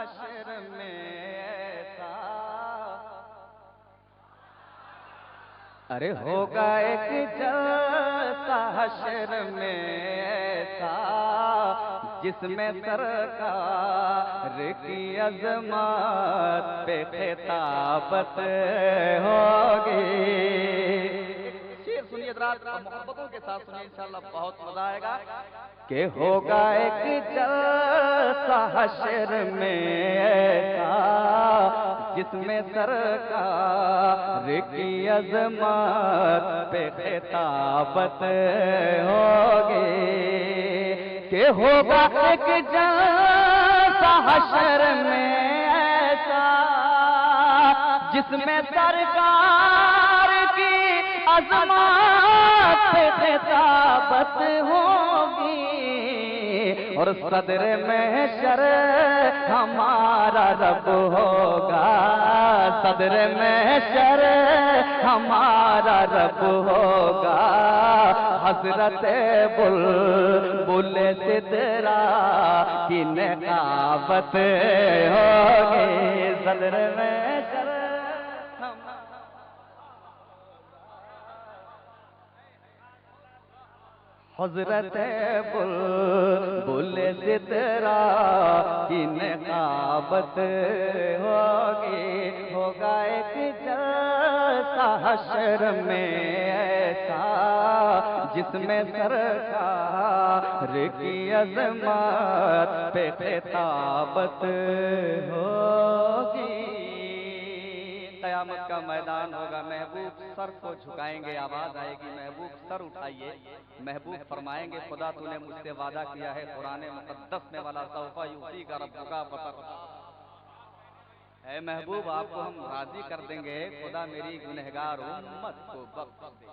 حشر میں ایسا، ارے ہوگا ایک جلسہ حشر میں ایسا جس میں سرکار کی عظمت پہ خطابت ہوگی۔ شعر سنیے حضرات، محبتوں کے ساتھ سنیے، انشاءاللہ بہت مزہ آئے گا۔ کہ ہوگا ایک جلسہ حشر میں ایسا جس میں سرکار کی عظمت پہ خطابت ہوگی۔ کہ ہوگا ایک جلسہ حشر میں ایسا جس میں سرکار کی عظمت پہ خطابت ہوگی، اور صدر محشر ہمارا رب ہوگا، صدر محشر ہمارا رب ہوگا، حضرت بلبل سدرا کی نقابت ہوگی، صدر محشر حضرت بلبل سدرا کی نقابت ہوگی۔ ہوگا ایک جلسہ حشر میں ایسا جس میں سرکار کی عظمت پہ خطابت ہوگی۔ قیامت کا میدان ہوگا، محبوب سر کو جھکائیں گے، آواز آئے گی محبوب سر اٹھائیے، محبوب فرمائیں گے خدا تو نے مجھ سے وعدہ کیا ہے قرآن مقدس میں وَلَا سَوْفَ يُعْطِيكَ رَبُّكَ فَتَرْضَىٰ، اے محبوب آپ کو ہم راضی کر دیں گے، خدا میری گنہگار امت کو بخش دے۔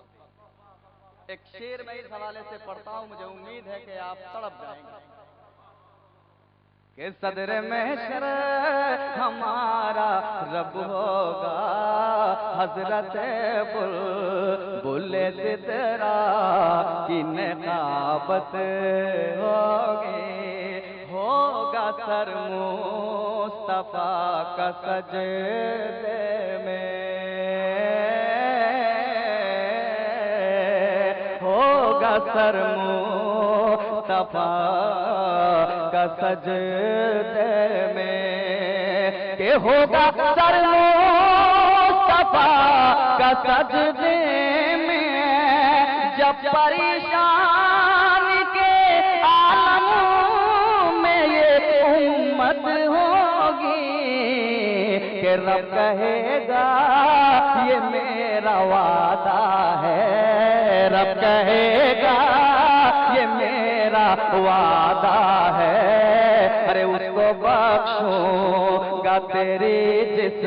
ایک شعر میں اس حوالے سے پڑھتا ہوں، مجھے امید ہے کہ آپ تڑپ جائیں گے کہ صدر محشر ہمارا رب ہوگا، حضرت بلبل سدرا کی نقابت ہوگی۔ ہوگا سر مصطفیٰ کا سجدے میں، ہوگا سر مصطفیٰ کا سجدے میں، کہ ہوگا سر مصطفیٰ کا سجدے میں، جب پریشان کے عالم میں یہ امت ہوگی، کہ رب کہے گا یہ میرا وعدہ ہے، رب کہے گا یہ میرا وعدہ ہے، ارے اس کو بخشوں گا تیری جس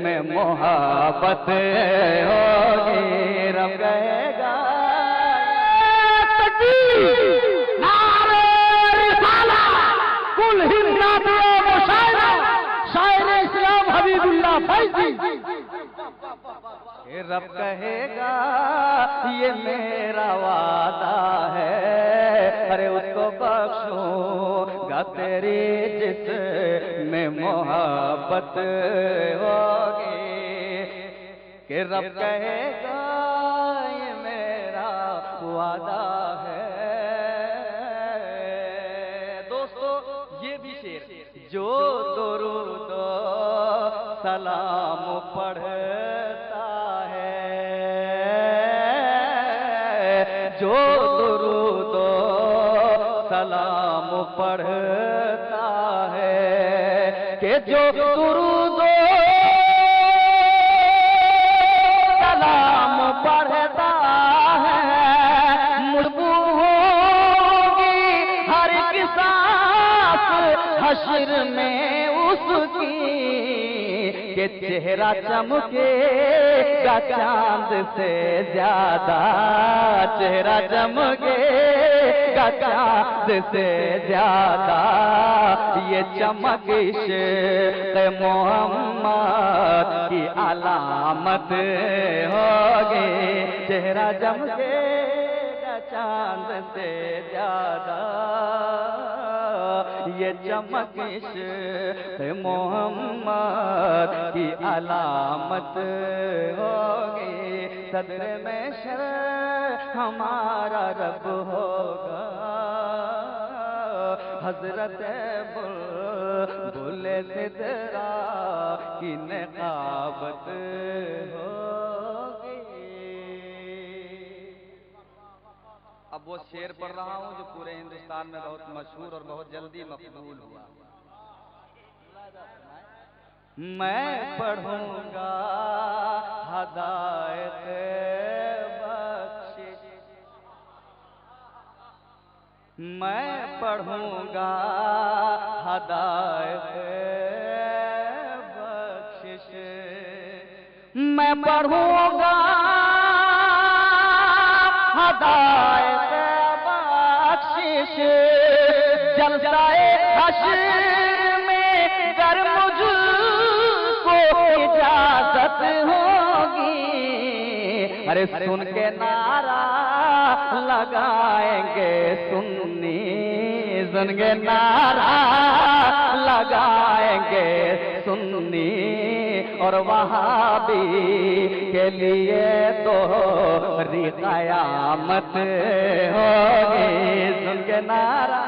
میں محبت ہوگی، رب کہے گا نعرہ رسالہ کل ہند مشاعرہ شاعر اسلام حبیب اللہ فیضی، رب کہے گا یہ میرا وعدہ ہے، ارے اس کو بخشوں گا تیری جس میں محبت ہوگی، کہ رب کہے گا یہ میرا وعدہ ہے۔ دوستو یہ بھی شعر جو درود و سلام پڑھتا ہے، جو درود و سلام پڑھتا ہے، کہ جو درود و سلام پڑھتا ہے، مجبور ہوگی ہر ایک سانس حشر میں اس کی، کہ چہرہ چمکے گا چاند سے زیادہ، چہرہ چمکے گا چاند سے زیادہ، یہ چمک عشق محمد کی علامت ہوگی، چہرہ چمکے گا چاند سے زیادہ، یہ چمکش محمد کی علامت ہوگی، صدر میں شر ہمارا رب ہوگا، حضرت بلبل سدرا کی نقابت ہوگی۔ اب وہ شعر پڑھ رہا ہوں جو پورے ہندوستان میں بہت مشہور اور بہت جلدی مقبول ہوا۔ میں پڑھوں گا ہدایت بخشش، میں پڑھوں گا ہدایت بخشش، میں پڑھوں گا ہدایت بخشش، جلسہ حشر میں گر مجھ کو اجازت ہوگی، ارے سن کے نعرہ لگائیں گے سنی، سن کے نعرہ لگائیں گے سنی، اور وہابی کے لیے تو قیامت ہوگی، سن کے نعرہ